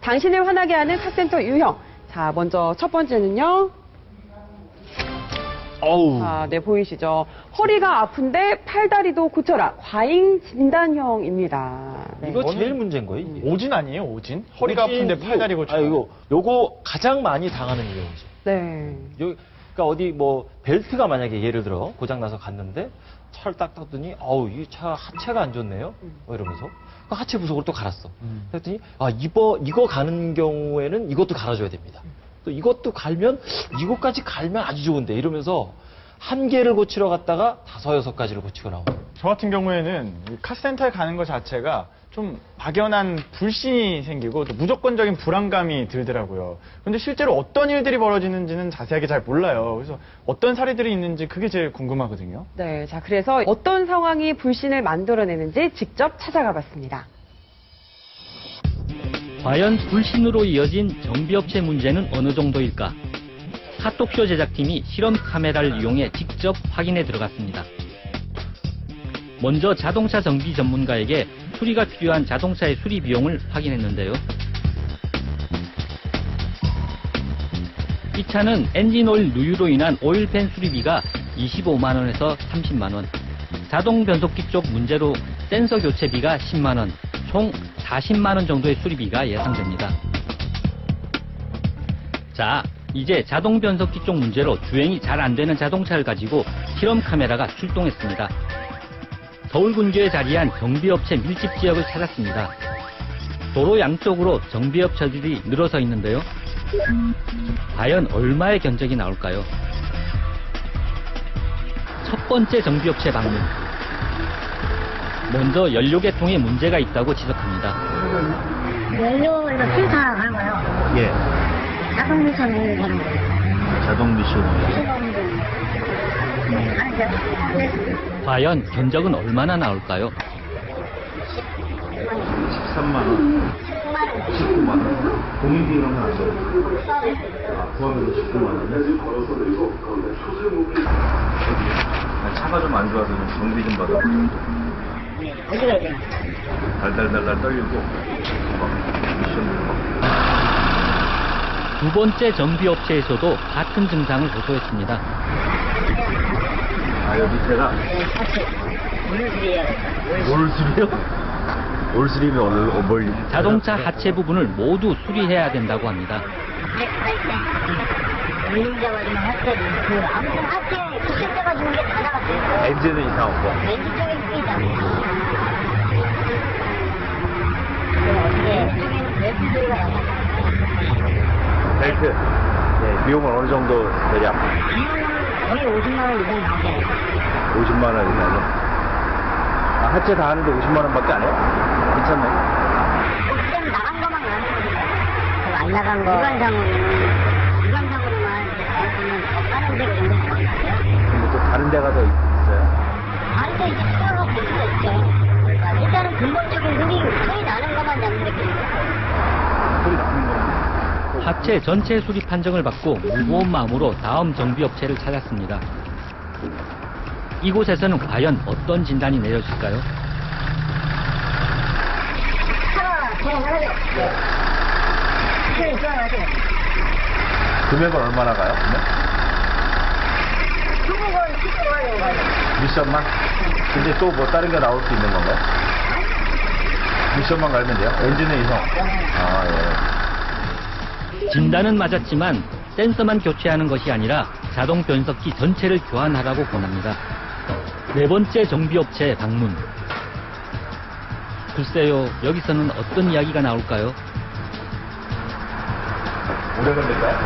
당신을 화나게 하는 카센터 유형. 자, 먼저 첫 번째는요. 어우. 자, 네, 보이시죠? 허리가 아픈데 팔다리도 고쳐라. 과잉 진단형입니다. 네. 이거 제일 문제인 거예요. 오진 아니에요, 오진? 허리가 아픈데 팔다리 고쳐. 요거 가장 많이 당하는 유형이죠. 네. 그러니까 어디 뭐 벨트가 만약에 예를 들어 고장 나서 갔는데 차를 딱 탔더니 아우 이 차 하체가 안 좋네요. 이러면서 그 하체 부속으로 또 갈았어. 그랬더니 이거 가는 경우에는 이것도 갈아줘야 됩니다. 또 이것도 갈면 이것까지 갈면 아주 좋은데 이러면서 한 개를 고치러 갔다가 5, 6가지를 고치고 나오고. 저 같은 경우에는 카센터에 가는 것 자체가 좀 막연한 불신이 생기고 또 무조건적인 불안감이 들더라고요. 근데 실제로 어떤 일들이 벌어지는지는 자세하게 잘 몰라요. 그래서 어떤 사례들이 있는지 그게 제일 궁금하거든요. 네. 자, 그래서 어떤 상황이 불신을 만들어내는지 직접 찾아가 봤습니다. 과연 불신으로 이어진 정비업체 문제는 어느 정도일까? 핫톡쇼 제작팀이 실험 카메라를 이용해 직접 확인해 들어갔습니다. 먼저 자동차 정비 전문가에게 수리가 필요한 자동차의 수리 비용을 확인했는데요. 이 차는 엔진오일 누유로 인한 오일팬 수리비가 25만 원에서 30만 원, 자동 변속기 쪽 문제로 센서 교체비가 10만 원, 총 40만 원 정도의 수리비가 예상됩니다. 자, 이제 자동 변속기 쪽 문제로 주행이 잘 안 되는 자동차를 가지고 실험 카메라가 출동했습니다. 서울 근교에 자리한 정비업체 밀집 지역을 찾았습니다. 도로 양쪽으로 정비업체들이 늘어서 있는데요. 과연 얼마의 견적이 나올까요? 첫 번째 정비업체 방문. 먼저 연료계통에 문제가 있다고 지적합니다. 연료에서 필터하는 거요. 예. 자동 미션을 하는 거예요. 자동 미션이요. 과연 견적은 얼마나 나올까요? 13만 원. 19만 원. 공인비 이런 거 하죠? 포함해서 19만 원이요? 차가 좀 안 좋아서 좀 정비 좀 받아. 어디가 돼요? 달달달달 떨리고 미션. 두 번째 정비업체에서도 같은 증상을 호소했습니다. 여기 제가 네, 같이. 물들이에요. 올수리요? 올수리면 뭘? 자동차 하체 부분을 모두 수리해야 된다고 합니다. 물잡아주면 하체, 아무튼 하체, 부실 잡아주는 게 다 나갔어요. 엔진은 이상 없고. 엔진 쪽에 있습니다. 어떻게, 벨트 소리가 나요? 벨트. 네, 비용은 어느 정도 대략? 거의 50만 원 이상 나오잖아요. 50만 원 이상이요? 하체 다 하는데 50만 원밖에 안 해요? 괜찮네. 그냥 나간 것만 나는 거예요. 안 나간 거. 일반상으로만 나왔으면 더 다른 데가 있는 또 다른 데가 더 있어요? 다른 데 이제 필요로 볼 수가 있죠. 일단은 근본적인 소리 나는 것만 잡는 게 필요해요. 소리 나는 거. 하체 전체 수리 판정을 받고 무거운 마음으로 다음 정비업체를 찾았습니다. 이곳에서는 과연 어떤 진단이 내려질까요? 금액은 얼마나 가요? 미션만? 근데 또 뭐 다른 게 나올 수 있는 건가요? 미션만 갈면 돼요? 엔진은 이상? 예. 진단은 맞았지만 센서만 교체하는 것이 아니라 자동 변속기 전체를 교환하라고 권합니다. 네 번째 정비업체 방문. 글쎄요, 여기서는 어떤 이야기가 나올까요? 오래 걸릴까요?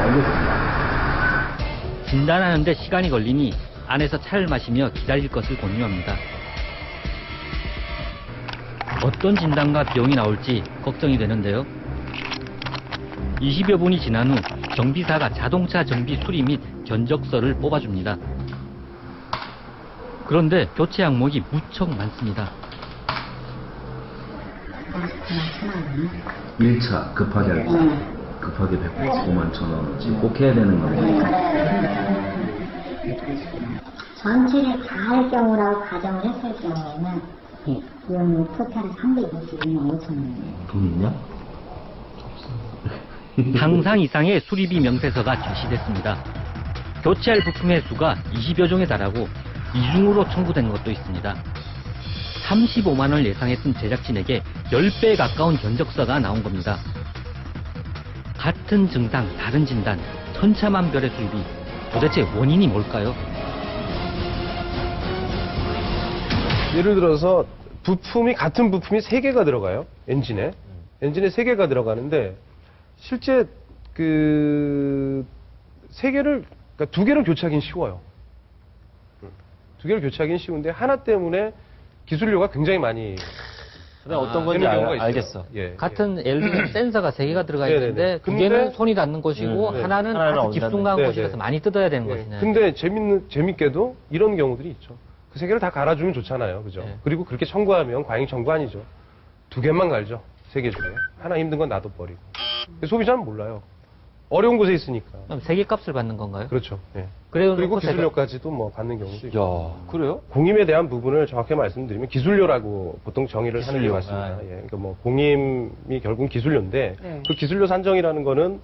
알겠습니다. 진단하는데 시간이 걸리니 안에서 차를 마시며 기다릴 것을 권유합니다. 어떤 진단과 비용이 나올지 걱정이 되는데요. 20여 분이 지난 후 정비사가 자동차 정비 수리 및 견적서를 뽑아줍니다. 그런데 교체 항목이 무척 많습니다. 1차 급하게 할 때, 급하게 195만 1,000원어치 꼭 해야 되는 거예요. 전체를 다 할 경우라고 가정을 했을 경우에는 비용이 토탈 352만 5천 원이에요. 돈 있냐? 상상 이상의 수리비 명세서가 출시됐습니다. 교체할 부품의 수가 20여 종에 달하고 이중으로 청구된 것도 있습니다. 35만 원을 예상했던 제작진에게 10배에 가까운 견적서가 나온 겁니다. 같은 증상, 다른 진단, 천차만별의 수리비. 도대체 원인이 뭘까요? 예를 들어서 같은 부품이 3개가 들어가요. 엔진에 3개가 들어가는데 실제 그 3개를 그러니까 2개를 교체하기는 쉬워요. 2개를 교체하기는 쉬운데 하나 때문에 기술료가 굉장히 많이 그다음 어떤 건지 되는 경우가 있어요. 알겠어. 예, 같은 예를 들면 센서가 3개가 들어가 네네네. 있는데 두 근데- 개는 손이 닿는 곳이고 네. 하나는 하나는 아주 안 깊숙한 닿는. 곳이라서 네네. 많이 뜯어야 되는 예. 것이네. 근데 재밌게도 이런 경우들이 있죠. 그 3개를 다 갈아주면 좋잖아요. 그죠? 네. 그리고 그렇게 청구하면 과잉 청구 아니죠. 2개만 갈죠. 3개 중에. 하나 힘든 건 놔둬버리고. 소비자는 몰라요. 어려운 곳에 있으니까. 그럼 3개 값을 받는 건가요? 그렇죠. 예. 그래요, 그리고 놓고 기술료까지도 뭐 받는 경우도 있고. 야, 그래요? 공임에 대한 부분을 정확히 말씀드리면 기술료라고 보통 정의를 하는 게 기술료. 맞습니다. 아. 예. 그러니까 뭐 공임이 결국은 기술료인데 네. 그 기술료 산정이라는 거는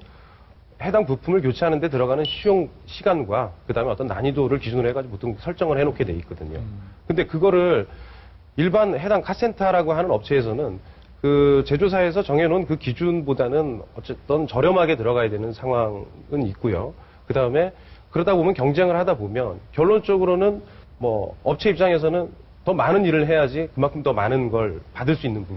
해당 부품을 교체하는 데 들어가는 시용 시간과 그다음에 어떤 난이도를 기준으로 해가지고 보통 설정을 해놓게 돼 있거든요. 근데 그거를 일반 해당 카센터라고 하는 업체에서는 그 제조사에서 정해놓은 그 기준보다는 어쨌든 저렴하게 들어가야 되는 상황은 있고요. 그 다음에 그러다 보면 경쟁을 하다 보면 결론적으로는 뭐 업체 입장에서는 더 많은 일을 해야지 그만큼 더 많은 걸 받을 수 있는 부분.